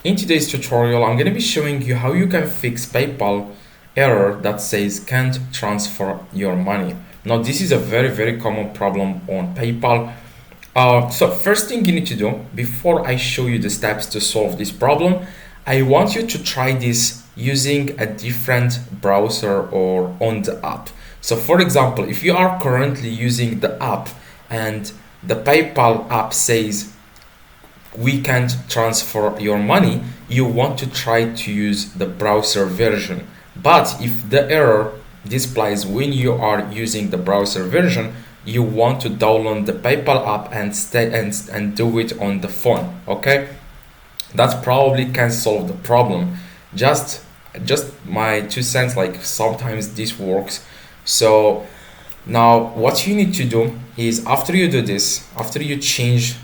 In today's tutorial, I'm going to be showing you how you can fix PayPal error that says can't transfer your money. Now, this is a very common problem on PayPal. So first thing you need to do before I show you the steps to solve this problem, I want you to try this using a different browser or on the app. So for example, if you are currently using the app and the PayPal app says we can't transfer your money, you want to try to use the browser version. But if the error displays when you are using the browser version, you want to download the PayPal app and do it on the phone. Okay, that probably can solve the problem. Just my 2 cents, like sometimes this works. So now what you need to do is, after you do this, after you change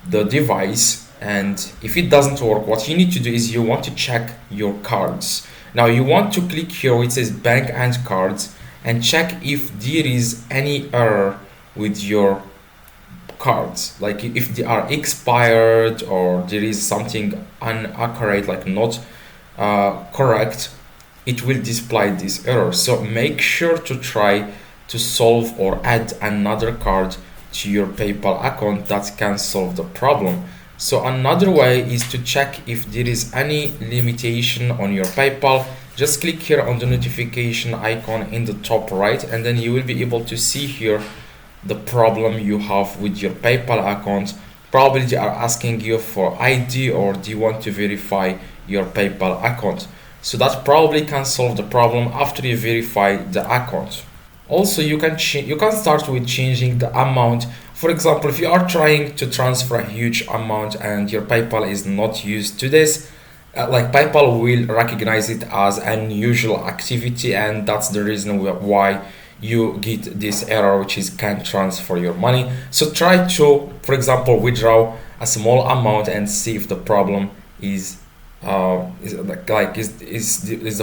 the device, and if it doesn't work, what you need to do is you want to check your cards. Now you want to click here where it says bank and cards and check if there is any error with your cards, like if they are expired or there is something inaccurate, like not correct, it will display this error. So make sure to try to solve or add another card to your PayPal account that can solve the problem. So another way is to check if there is any limitation on your PayPal. Just click here on the notification icon in the top right, and then you will be able to see here the problem you have with your PayPal account. Probably they are asking you for ID, or do you want to verify your PayPal account. So that probably can solve the problem after you verify the account. Also, you can start with changing the amount. For example, if you are trying to transfer a huge amount and your PayPal is not used to this, like PayPal will recognize it as unusual activity, and that's the reason why you get this error, which is can't transfer your money. So try to, for example, withdraw a small amount and see if the problem is the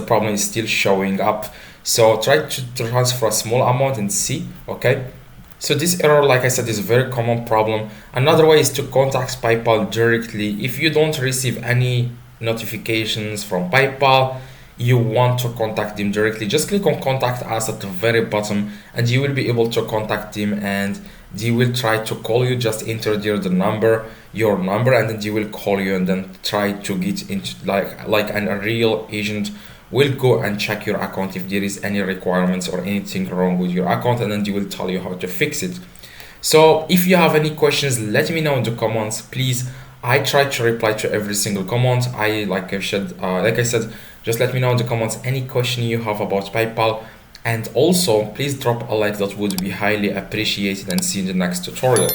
problem is still showing up. So try to transfer a small amount and see. Okay, so this error, like I said, is a very common problem. Another way is to contact PayPal directly. If you don't receive any notifications from PayPal, you want to contact them directly, just click on contact us at the very bottom and you will be able to contact them, and they will try to call you. Just enter there your number, and then they will call you and then try to get into a real agent will go and check your account if there is any requirements or anything wrong with your account, and then they will tell you how to fix it. So if you have any questions, let me know in the comments, please. I try to reply to every single comment. Like I said, just let me know in the comments any question you have about PayPal, and also please drop a like, that would be highly appreciated, and see you in the next tutorial.